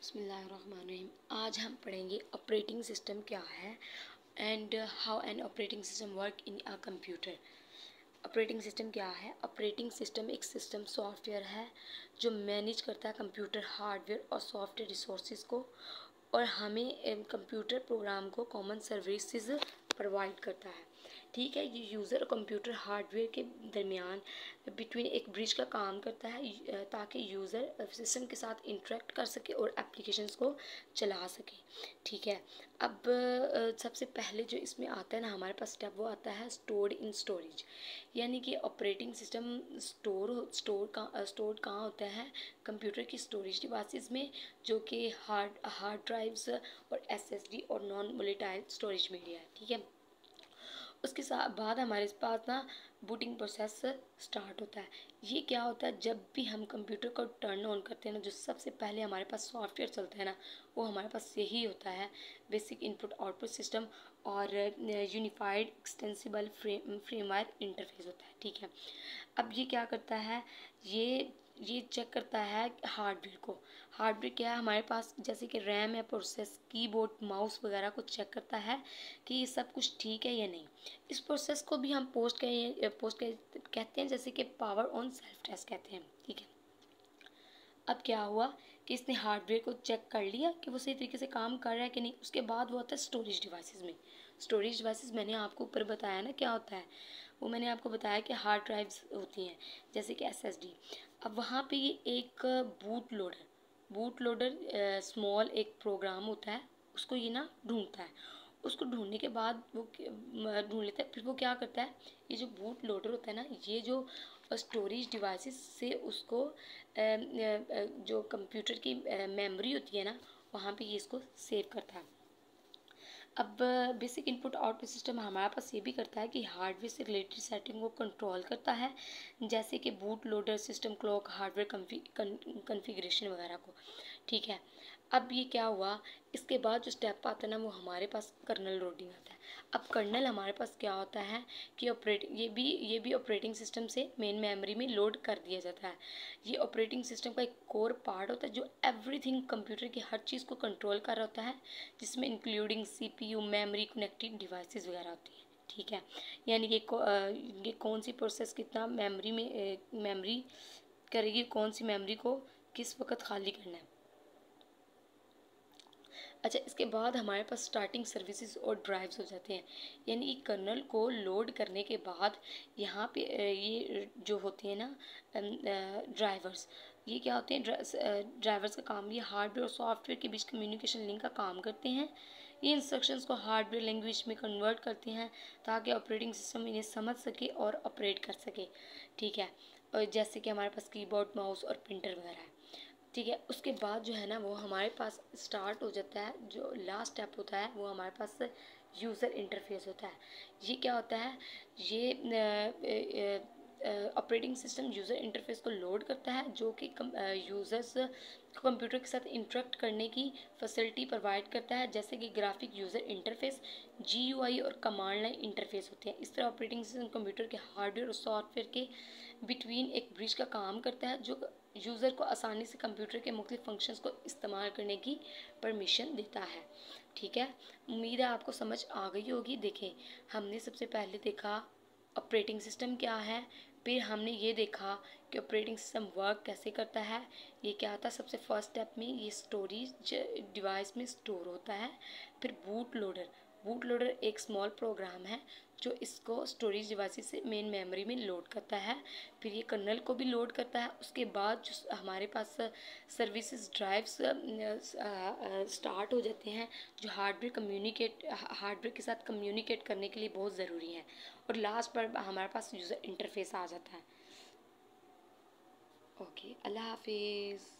बिस्मिल्लाहिर्रहमानिर्रहीम। आज हम पढ़ेंगे ऑपरेटिंग सिस्टम क्या है and how an operating system work in a computer. Operating system क्या है? ऑपरेटिंग सिस्टम एक सिस्टम सॉफ्टवेयर है जो मैनेज करता है कंप्यूटर हार्डवेयर और सॉफ्टवेयर रिसोर्सेज को, और हमें कंप्यूटर प्रोग्राम को कॉमन सर्विसेज प्रोवाइड करता है। ठीक है, ये यूज़र और कंप्यूटर हार्डवेयर के दरमियान बिटवीन एक ब्रिज का काम करता है ताकि यूज़र सिस्टम के साथ इंटरेक्ट कर सके और एप्लीकेशंस को चला सके। ठीक है, अब सबसे पहले जो इसमें आता है ना हमारे पास स्टेप, वो आता है स्टोर्ड इन स्टोरेज। यानी कि ऑपरेटिंग सिस्टम स्टोर कहाँ होता है? कंप्यूटर की स्टोरेज डिवाइसेस में, जो कि हार्ड ड्राइव्स और एसएसडी और नॉन वोलेटाइल स्टोरेज मीडिया है। ठीक है, उसके साथ बाद हमारे पास ना बूटिंग प्रोसेस स्टार्ट होता है। ये क्या होता है? जब भी हम कंप्यूटर को टर्न ऑन करते हैं ना, जो सबसे पहले हमारे पास सॉफ्टवेयर चलता है ना, वो हमारे पास यही होता है, बेसिक इनपुट आउटपुट सिस्टम और यूनिफाइड एक्सटेंसिबल फ्रेमवर्क इंटरफेस होता है। ठीक है, अब ये क्या करता है? ये चेक करता है हार्डवेयर को। हार्डवेयर क्या है हमारे पास? जैसे कि रैम है, प्रोसेस, कीबोर्ड, माउस वगैरह को चेक करता है कि ये सब कुछ ठीक है या नहीं। इस प्रोसेस को भी हम कहते हैं, जैसे कि पावर ऑन सेल्फ टेस्ट कहते हैं। ठीक है, अब क्या हुआ कि इसने हार्डवेयर को चेक कर लिया कि वो सही तरीके से काम कर रहा है कि नहीं। उसके बाद वो आता है स्टोरेज डिवाइसेस में। स्टोरेज डिवाइसेस मैंने आपको ऊपर बताया ना क्या होता है, वो मैंने आपको बताया कि हार्ड ड्राइव्स होती हैं जैसे कि एसएसडी। अब वहाँ पे ये एक बूट लोडर स्मॉल एक प्रोग्राम होता है, उसको ये ना ढूंढता है। उसको ढूंढने के बाद वो ढूंढ लेता है, फिर वो क्या करता है, ये जो बूट लोडर होता है ना, ये जो स्टोरेज डिवाइसेस से उसको जो कंप्यूटर की मेमोरी होती है ना, वहाँ पे ये इसको सेव करता है। अब बेसिक इनपुट आउटपुट सिस्टम हमारे पास ये भी करता है कि हार्डवेयर से रिलेटेड सेटिंग को कंट्रोल करता है, जैसे कि boot loader, system clock, hardware configuration वगैरह को। ठीक है, अब ये क्या हुआ, इसके बाद जो स्टेप आता है ना, वो हमारे पास कर्नल लोडिंग आता है। अब कर्नल हमारे पास क्या होता है कि ये भी ऑपरेटिंग सिस्टम से मेन मेमोरी में लोड कर दिया जाता है। ये ऑपरेटिंग सिस्टम का एक कोर पार्ट होता है जो एवरीथिंग कंप्यूटर की हर चीज़ को कंट्रोल कर रहा होता है, जिसमें including CPU, memory, connected devices वगैरह होती हैं। ठीक है, यानी कि ये कौन सी प्रोसेस कितना मेमोरी करेगी, कौन सी मेमोरी को किस वक्त खाली करना है। अच्छा, इसके बाद हमारे पास स्टार्टिंग सर्विसेज और ड्राइव्स हो जाते हैं। यानी कि कर्नल को लोड करने के बाद यहाँ पे ये जो होते हैं ना ड्राइवर्स, ये क्या होते हैं? ड्राइवर्स का काम, ये हार्डवेयर और सॉफ्टवेयर के बीच कम्युनिकेशन लिंक का काम करते हैं। ये इंस्ट्रक्शंस को हार्डवेयर लैंग्वेज में कन्वर्ट करते हैं ताकि ऑपरेटिंग सिस्टम इन्हें समझ सके और ऑपरेट कर सके। ठीक है, और जैसे कि हमारे पास कीबोर्ड, माउस और प्रिंटर वगैरह है। ठीक है, उसके बाद जो है ना, वो हमारे पास स्टार्ट हो जाता है, जो लास्ट स्टेप होता है वो हमारे पास यूज़र इंटरफेस होता है। ये क्या होता है? ये ऑपरेटिंग सिस्टम यूज़र इंटरफेस को लोड करता है, जो कि यूज़र्स को कंप्यूटर के साथ इंटरेक्ट करने की फैसिलिटी प्रोवाइड करता है, जैसे कि ग्राफिक यूज़र इंटरफेस, जीयूआई और कमांड लाइन इंटरफेस होते हैं। इस तरह ऑपरेटिंग सिस्टम कंप्यूटर के हार्डवेयर और सॉफ्टवेयर के बिटवीन एक ब्रिज का काम करता है, जो यूज़र को आसानी से कंप्यूटर के मुख्तलिफ फंक्शंस को इस्तेमाल करने की परमिशन देता है। ठीक है, उम्मीद है आपको समझ आ गई होगी। देखें, हमने सबसे पहले देखा ऑपरेटिंग सिस्टम क्या है, फिर हमने ये देखा कि ऑपरेटिंग सिस्टम वर्क कैसे करता है। ये क्या था? सबसे फर्स्ट स्टेप में ये स्टोरेज डिवाइस में स्टोर होता है। फिर बूट लोडर एक स्मॉल प्रोग्राम है जो इसको स्टोरेज डिवाइसेस से मेन मेमोरी में लोड करता है। फिर ये कर्नल को भी लोड करता है। उसके बाद जो हमारे पास सर्विसेज ड्राइव्स स्टार्ट हो जाते हैं, जो हार्डवेयर के साथ कम्युनिकेट करने के लिए बहुत ज़रूरी है। और लास्ट पर हमारे पास यूज़र इंटरफेस आ जाता है। ओके, अल्लाह हाफिज़।